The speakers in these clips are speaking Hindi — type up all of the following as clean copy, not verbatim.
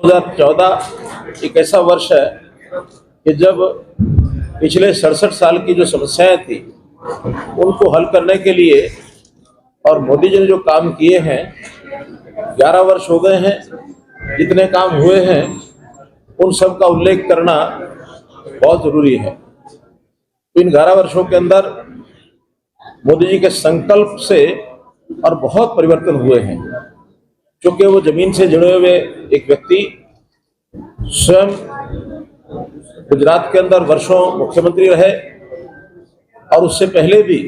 2014 एक ऐसा वर्ष है कि जब पिछले 67 साल की जो समस्याएं थी उनको हल करने के लिए और मोदी जी ने जो काम किए हैं, 11 वर्ष हो गए हैं, जितने काम हुए हैं उन सब का उल्लेख करना बहुत जरूरी है। इन 11 वर्षों के अंदर मोदी जी के संकल्प से और बहुत परिवर्तन हुए हैं, क्योंकि वो जमीन से जुड़े हुए एक व्यक्ति, स्वयं गुजरात के अंदर वर्षों मुख्यमंत्री रहे और उससे पहले भी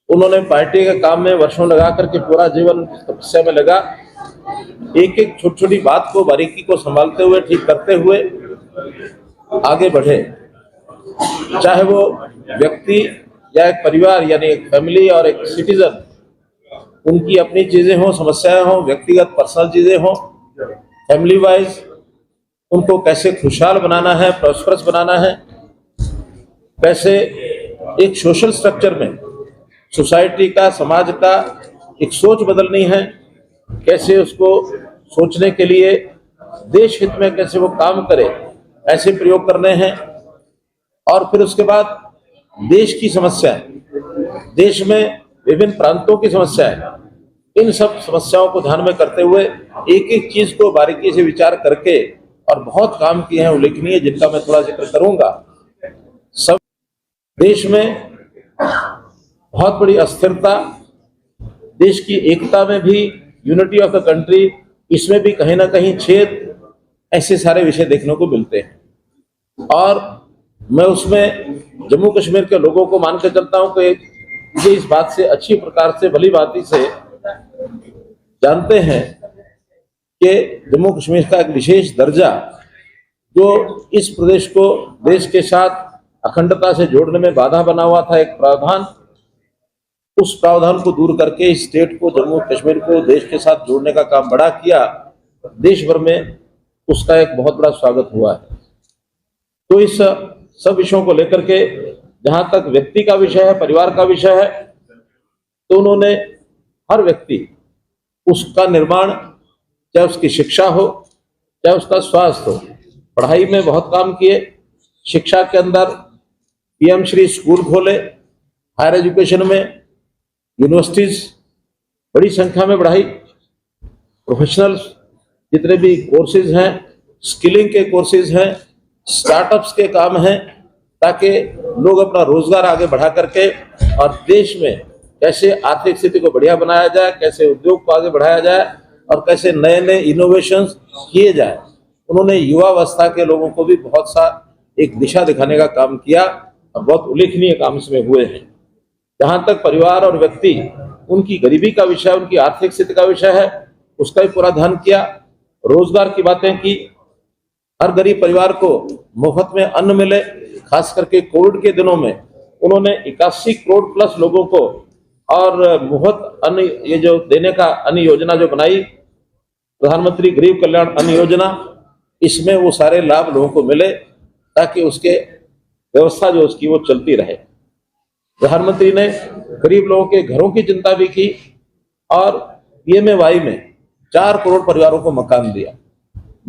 उन्होंने पार्टी के काम में वर्षों लगा करके पूरा जीवन तपस्या में लगा। एक एक छोटी छोटी बात को, बारीकी को संभालते हुए, ठीक करते हुए आगे बढ़े। चाहे वो व्यक्ति या एक परिवार यानी एक फैमिली और एक सिटीजन, उनकी अपनी चीजें हों, समस्याएं हों, व्यक्तिगत पर्सनल चीजें हों, फैमिली वाइज उनको कैसे खुशहाल बनाना है, प्रॉस्परस बनाना है, कैसे एक सोशल स्ट्रक्चर में सोसाइटी का, समाज का एक सोच बदलनी है, कैसे उसको सोचने के लिए देश हित में कैसे वो काम करे, ऐसे प्रयोग करने हैं। और फिर उसके बाद देश की समस्याएं, देश में विभिन्न प्रांतों की समस्याएं, इन सब समस्याओं को ध्यान में करते हुए एक एक चीज को बारीकी से विचार करके, और बहुत काम किए हैं उल्लेखनीय, जिनका मैं थोड़ा जिक्र करूंगा। सब देश में बहुत बड़ी अस्थिरता, देश की एकता में भी, यूनिटी ऑफ द कंट्री, इसमें भी कहीं ना कहीं छेद, ऐसे सारे विषय देखने को मिलते हैं। और मैं उसमें जम्मू कश्मीर के लोगों को मान के चलता हूं कि मुझे इस बात से अच्छी प्रकार से, भली भांति से जानते हैं कि जम्मू कश्मीर का एक विशेष दर्जा, जो इस प्रदेश को देश के साथ अखंडता से जोड़ने में बाधा बना हुआ था, एक प्रावधान, उस प्रावधान को दूर करके इस स्टेट को, जम्मू कश्मीर को देश के साथ जोड़ने का काम बड़ा किया। देश भर में उसका एक बहुत बड़ा स्वागत हुआ है। तो इस सब विषयों को लेकर के, जहां तक व्यक्ति का विषय है, परिवार का विषय है, तो उन्होंने हर व्यक्ति, उसका निर्माण, चाहे उसकी शिक्षा हो, चाहे उसका स्वास्थ्य हो, पढ़ाई में बहुत काम किए। शिक्षा के अंदर पीएम श्री स्कूल खोले, हायर एजुकेशन में यूनिवर्सिटीज बड़ी संख्या में बढ़ाई, प्रोफेशनल जितने भी कोर्सेज हैं, स्किलिंग के कोर्सेज हैं, स्टार्टअप्स के काम हैं, ताकि लोग अपना रोजगार आगे बढ़ा करके और देश में कैसे आर्थिक स्थिति को बढ़िया बनाया जाए, कैसे उद्योग को आगे बढ़ाया जाए और कैसे नए नए इनोवेशंस किए जाए। उन्होंने युवावस्था के लोगों को भी बहुत सा एक दिशा दिखाने का काम किया और बहुत उल्लेखनीय काम इसमें हुए हैं। जहां तक परिवार और व्यक्ति, उनकी गरीबी का विषय, उनकी आर्थिक स्थिति का विषय है, उसका भी पूरा ध्यान किया। रोजगार की बातें की, हर गरीब परिवार को मुफ्त में अन्न मिले। खास करके कोविड के दिनों में उन्होंने 81 करोड़ प्लस लोगों को और मुफ्त अन्न, ये जो देने का अन्न योजना जो बनाई, प्रधानमंत्री गरीब कल्याण अन्न योजना, इसमें वो सारे लाभ लोगों को मिले ताकि उसके व्यवस्था जो उसकी वो चलती रहे। प्रधानमंत्री ने गरीब लोगों के घरों की चिंता भी की और पीएमएवाई में 4 करोड़ परिवारों को मकान दिया।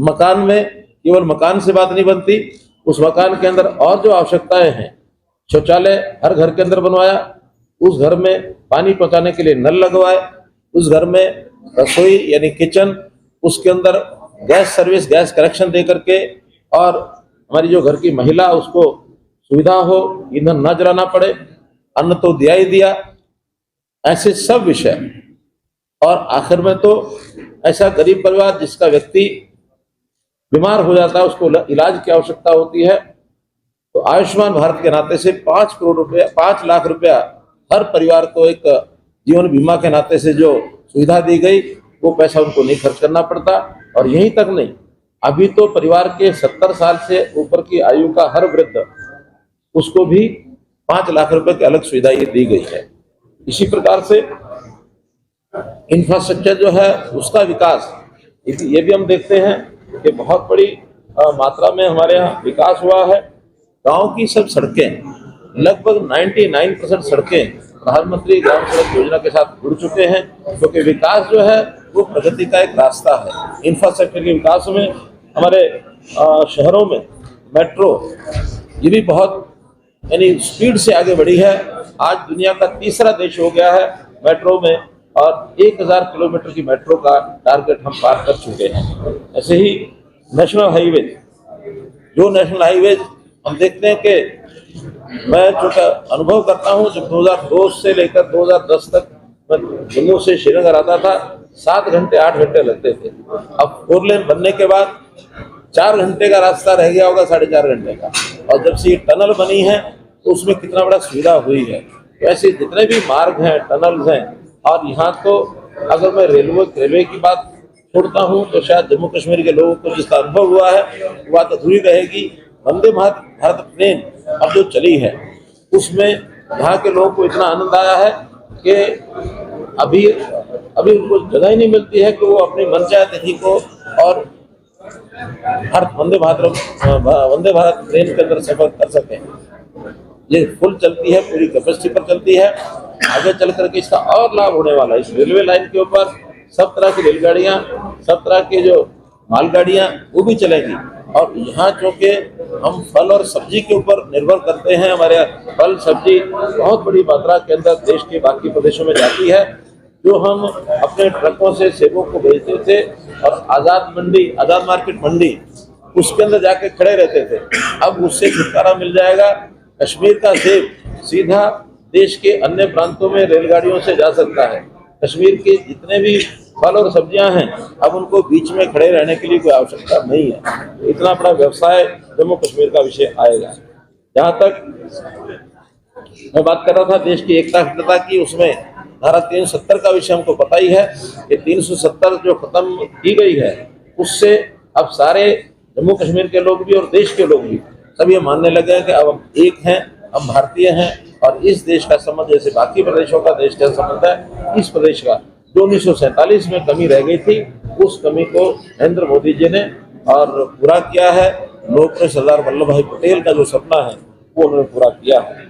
मकान में केवल मकान से बात नहीं बनती, उस मकान के अंदर और जो आवश्यकताएं हैं, शौचालय हर घर के अंदर बनवाया, उस घर में पानी पहुंचाने के लिए नल लगवाए, उस घर में रसोई यानी किचन, उसके अंदर गैस सर्विस, गैस कनेक्शन दे करके, और हमारी जो घर की महिला, उसको सुविधा हो, ईंधन न जलाना पड़े, अन्न तो दिया ही दिया। ऐसे सब विषय। और आखिर में तो ऐसा गरीब परिवार जिसका व्यक्ति बीमार हो जाता है, उसको इलाज की आवश्यकता होती है, तो आयुष्मान भारत के नाते से 5 करोड़ रुपया, 5 लाख रुपया हर परिवार को एक जीवन बीमा के नाते से जो सुविधा दी गई, वो पैसा उनको नहीं खर्च करना पड़ता। और यहीं तक नहीं, अभी तो परिवार के 70 साल से ऊपर की आयु का हर वृद्ध, उसको भी 5 लाख रुपए की अलग सुविधा ये दी गई है। इसी प्रकार से इंफ्रास्ट्रक्चर जो है उसका विकास, ये भी हम देखते हैं कि बहुत बड़ी मात्रा में हमारे यहाँ विकास हुआ है। गांव की सब सड़कें, लगभग 99% सड़कें प्रधानमंत्री ग्राम सड़क योजना के साथ जुड़ चुके हैं, क्योंकि विकास जो है वो प्रगति का एक रास्ता है। इंफ्रास्ट्रक्चर के विकास में हमारे शहरों में मेट्रो ये भी बहुत यानी स्पीड से आगे बढ़ी है। आज दुनिया का तीसरा देश हो गया है मेट्रो में, और 1000 किलोमीटर की मेट्रो का टारगेट हम पार कर चुके हैं। ऐसे ही नेशनल हाईवे, जो नेशनल हाईवे हम देखते हैं कि मैं जो अनुभव करता हूँ, जब 2002 से लेकर 2010 तक मैं जम्मू से श्रीनगर आता था 7 घंटे 8 घंटे लगते थे। अब 4 लेन बनने के बाद 4 घंटे का रास्ता रह गया होगा, 4.5 घंटे का। और जब से ये टनल बनी है तो उसमें कितना बड़ा सुविधा हुई है। तो ऐसे जितने भी मार्ग हैं, टनल्स हैं, और यहाँ तो अगर मैं रेलवे की बात छोड़ता हूँ तो शायद जम्मू कश्मीर के लोगों को जिसका अनुभव हुआ है वो बात अधूरी रहेगी। वंदे भारत ट्रेन अब जो चली है उसमें यहाँ के लोगों को इतना आनंद आया है कि अभी उनको जगह ही नहीं मिलती है कि वो अपनी मनचाहे तिथि को और वंदे भारत ट्रेन के अंदर सफर कर सकें। ये फुल चलती है, पूरी कैपेसिटी पर चलती है। आगे चल करके इसका और लाभ होने वाला है। इस रेलवे लाइन के ऊपर सब तरह की रेलगाड़ियां, सब तरह की जो मालगाड़ियां वो भी चलेंगी। और यहाँ चूँकि हम फल और सब्जी के ऊपर निर्भर करते हैं, हमारे फल सब्जी बहुत बड़ी मात्रा के अंदर देश के बाकी प्रदेशों में जाती है। जो हम अपने ट्रकों से सेबों को भेजते थे और आजाद मार्केट मंडी उसके अंदर जाके खड़े रहते थे, अब उससे छुटकारा मिल जाएगा। कश्मीर का सेब सीधा देश के अन्य प्रांतों में रेलगाड़ियों से जा सकता है। कश्मीर के जितने भी फल और सब्जियां हैं अब उनको बीच में खड़े रहने की कोई आवश्यकता नहीं है। इतना बड़ा व्यवसाय जम्मू कश्मीर का विषय आएगा। जहाँ तक मैं बात कर रहा था देश की एकता अखंडता की, उसमें धारा 370 का विषय हमको पता ही है कि 370 जो खत्म की गई है उससे अब सारे जम्मू कश्मीर के लोग भी और देश के लोग भी सब ये मानने लगे हैं कि अब हम एक हैं, हम भारतीय हैं। और इस देश का संबंध जैसे बाकी प्रदेशों का देश का संबंध है, इस प्रदेश का जो 1947 में कमी रह गई थी उस कमी को नरेंद्र मोदी जी ने और पूरा किया है। लोकप्रिय सरदार वल्लभ भाई पटेल का जो सपना है वो उन्होंने पूरा किया है।